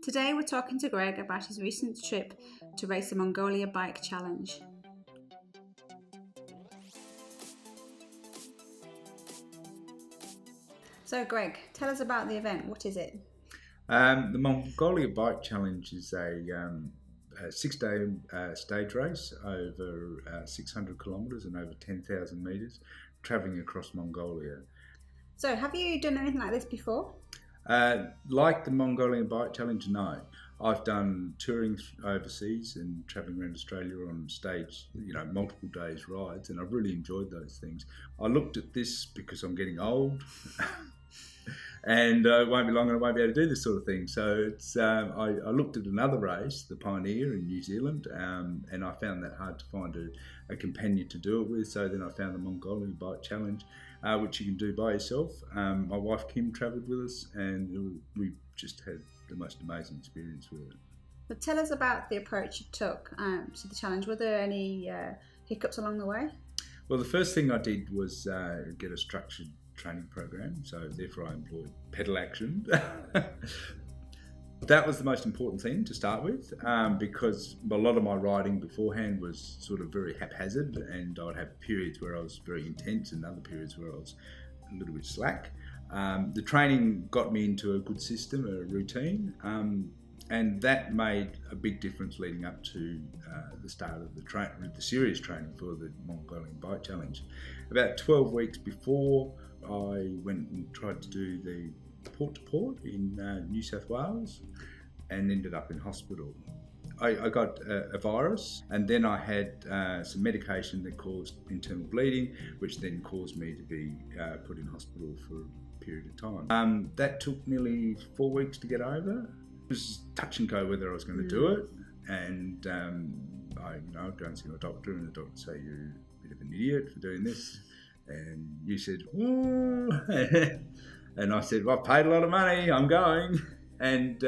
Today we're talking to Greg about his recent trip to race the Mongolia Bike Challenge. So Greg, tell us about the event. What is it? The Mongolia Bike Challenge is a 6-day stage race over 600 kilometres and over 10,000 metres, travelling across Mongolia. So have you done anything like this before? Like the Mongolian Bike Challenge, no. I've done touring overseas and travelling around Australia on stage, multiple days rides, and I've really enjoyed those things. I looked at this because I'm getting old. And it won't be long and I won't be able to do this sort of thing. So it's I looked at another race, the Pioneer in New Zealand, and I found that hard to find a companion to do it with. So then I found the Mongolia Bike Challenge, which you can do by yourself. My wife Kim travelled with us, and we just had the most amazing experience with it. But tell us about the approach you took to the challenge. Were there any hiccups along the way? Well, the first thing I did was get a structured training program, so therefore I employed pedal action. That was the most important thing to start with, because a lot of my riding beforehand was sort of very haphazard, and I'd have periods where I was very intense and other periods where I was a little bit slack. The training got me into a good system, a routine, and that made a big difference leading up to the start of the serious training for the Mongolian Bike Challenge. About 12 weeks before, I went and tried to do the port-to-port in New South Wales and ended up in hospital. I got a virus, and then I had some medication that caused internal bleeding, which then caused me to be put in hospital for a period of time. That took nearly 4 weeks to get over. It was touch and go whether I was going to do it, and I'd go and see my doctor, and the doctor would say, "You're a bit of an idiot for doing this." And you said, "Oh," and I said, "Well, I've paid a lot of money, I'm going." And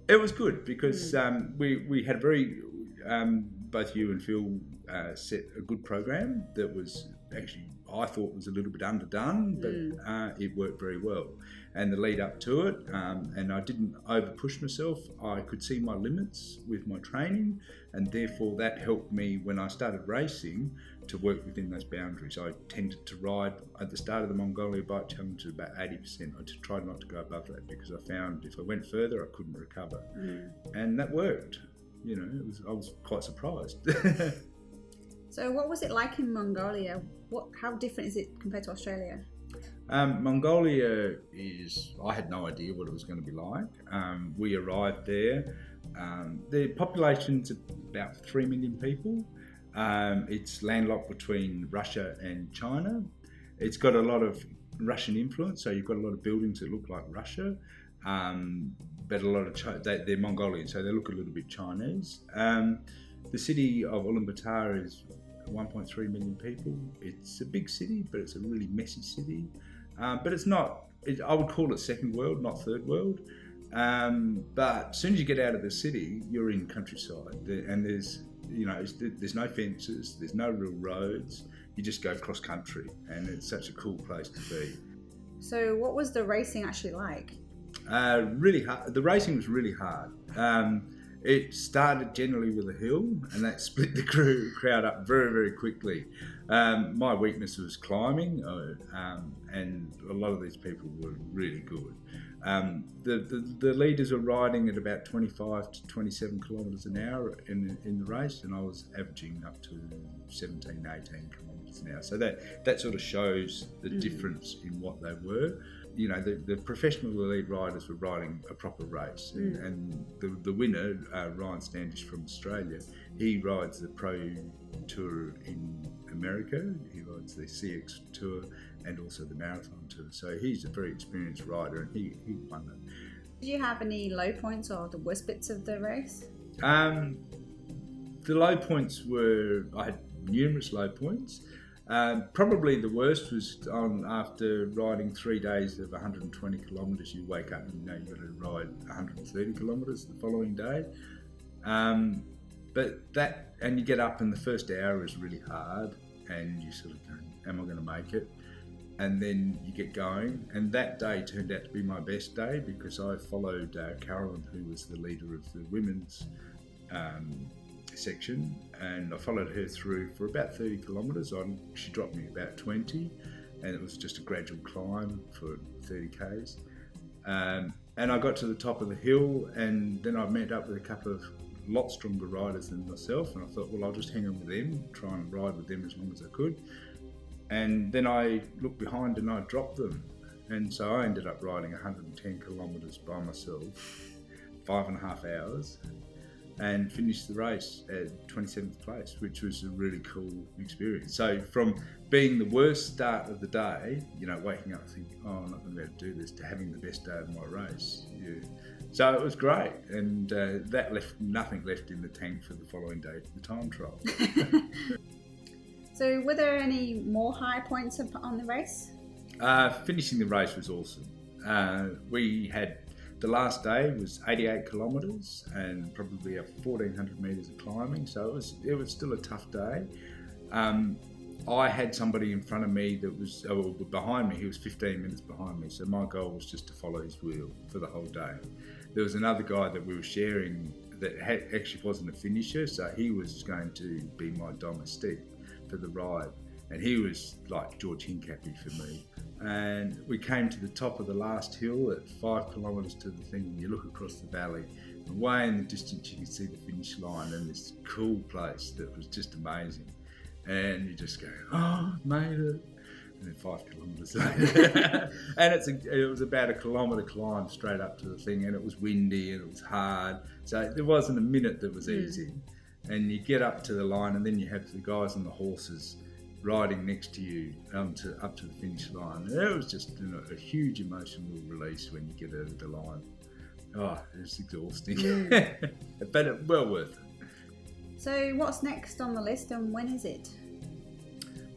it was good because we had both you and Phil set a good program that was actually, I thought, was a little bit underdone, but it worked very well. And the lead up to it, and I didn't over push myself. I could see my limits with my training, and therefore that helped me when I started racing to work within those boundaries. I tended to ride at the start of the Mongolia Bike Challenge at about 80%. I just tried not to go above that because I found if I went further, I couldn't recover, and that worked. I was quite surprised. So what was it like in Mongolia? How different is it compared to Australia? Mongolia I had no idea what it was going to be like. We arrived there. The population's about 3 million people. It's landlocked between Russia and China. It's got a lot of Russian influence, so you've got a lot of buildings that look like Russia, but a lot of they're Mongolian, so they look a little bit Chinese. The city of Ulaanbaatar is 1.3 million people. It's a big city, but it's a really messy city. But it's not, I would call it second world, not third world. But as soon as you get out of the city, you're in countryside. And there's no fences, there's no real roads. You just go cross country, and it's such a cool place to be. So what was the racing actually like? Really hard. The racing was really hard. It started generally with a hill, and that split the crowd up very, very quickly. My weakness was climbing, and a lot of these people were really good. The leaders were riding at about 25 to 27 kilometres an hour in the race, and I was averaging up to 17, 18 kilometres an hour. So that sort of shows the difference in what they were. The professional elite riders were riding a proper race, and the winner, Ryan Standish from Australia, he rides the Pro Tour in America, he rides the CX Tour and also the Marathon Tour, so he's a very experienced rider, and he won it. Did you have any low points or the worst bits of the race? The low points were, I had numerous low points. Probably the worst was after riding 3 days of 120 kilometres, you wake up and you've got to ride 130 kilometres the following day. And you get up, and the first hour is really hard, and you sort of go, am I going to make it? and then you get going. And that day turned out to be my best day because I followed Carolyn, who was the leader of the women's section, and I followed her through for about 30 kilometres. She dropped me about 20, and it was just a gradual climb for 30 k's. And I got to the top of the hill, and then I met up with a couple of lot stronger riders than myself, and I thought, well, I'll just hang on with them, try and ride with them as long as I could. And then I looked behind and I dropped them, and so I ended up riding 110 kilometres by myself, 5.5 hours, and finished the race at 27th place, which was a really cool experience. So from being the worst start of the day, waking up thinking, oh, I'm not going to be able to do this, to having the best day of my race. Yeah. So it was great, and that left nothing left in the tank for the following day for the time trial. So were there any more high points on the race? Finishing the race was awesome. We had, the last day was 88 kilometres and probably 1,400 metres of climbing, so it was still a tough day. I had somebody in front of me that was behind me. He was 15 minutes behind me, so my goal was just to follow his wheel for the whole day. There was another guy that we were sharing that actually wasn't a finisher, so he was going to be my domestique for the ride, and he was like George Hincapie for me. And we came to the top of the last hill at 5 kilometres to the thing, and you look across the valley, and way in the distance you can see the finish line and this cool place that was just amazing. And you just go, oh, made it. And then 5 kilometres later. And it was about a kilometre climb straight up to the thing, and it was windy and it was hard. So there wasn't a minute that was easy. And you get up to the line, and then you have the guys on the horses riding next to you up to the finish line. And it was just a huge emotional release when you get over the line. Oh, it's exhausting. But well worth it. So what's next on the list, and when is it?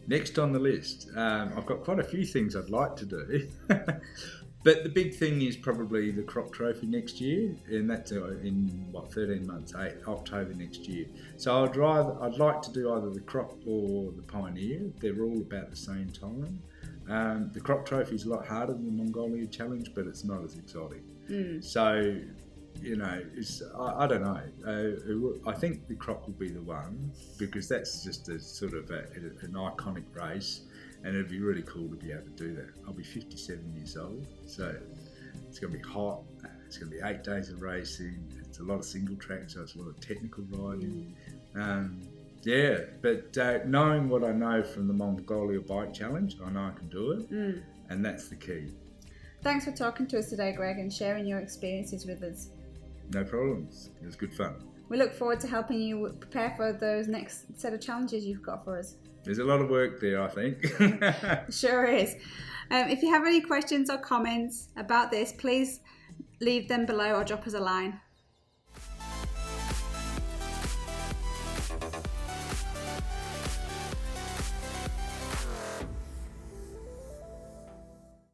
Next on the list, I've got quite a few things I'd like to do. But the big thing is probably the Crop Trophy next year, and that's in 13 months, October next year. So I'd like to do either the Crop or the Pioneer. They're all about the same time. The Crop Trophy is a lot harder than the Mongolia Challenge, but it's not as exotic. So, I don't know. I think the Crop will be the one, because that's just a sort of an iconic race, and it'd be really cool to be able to do that. I'll be 57 years old, so it's going to be hot. It's going to be 8 days of racing. It's a lot of single track, so it's a lot of technical riding. But knowing what I know from the Mongolia Bike Challenge, I know I can do it, and that's the key. Thanks for talking to us today, Greg, and sharing your experiences with us. No problems. It was good fun. We look forward to helping you prepare for those next set of challenges you've got for us. There's a lot of work there, I think. Sure is. If you have any questions or comments about this, please leave them below or drop us a line.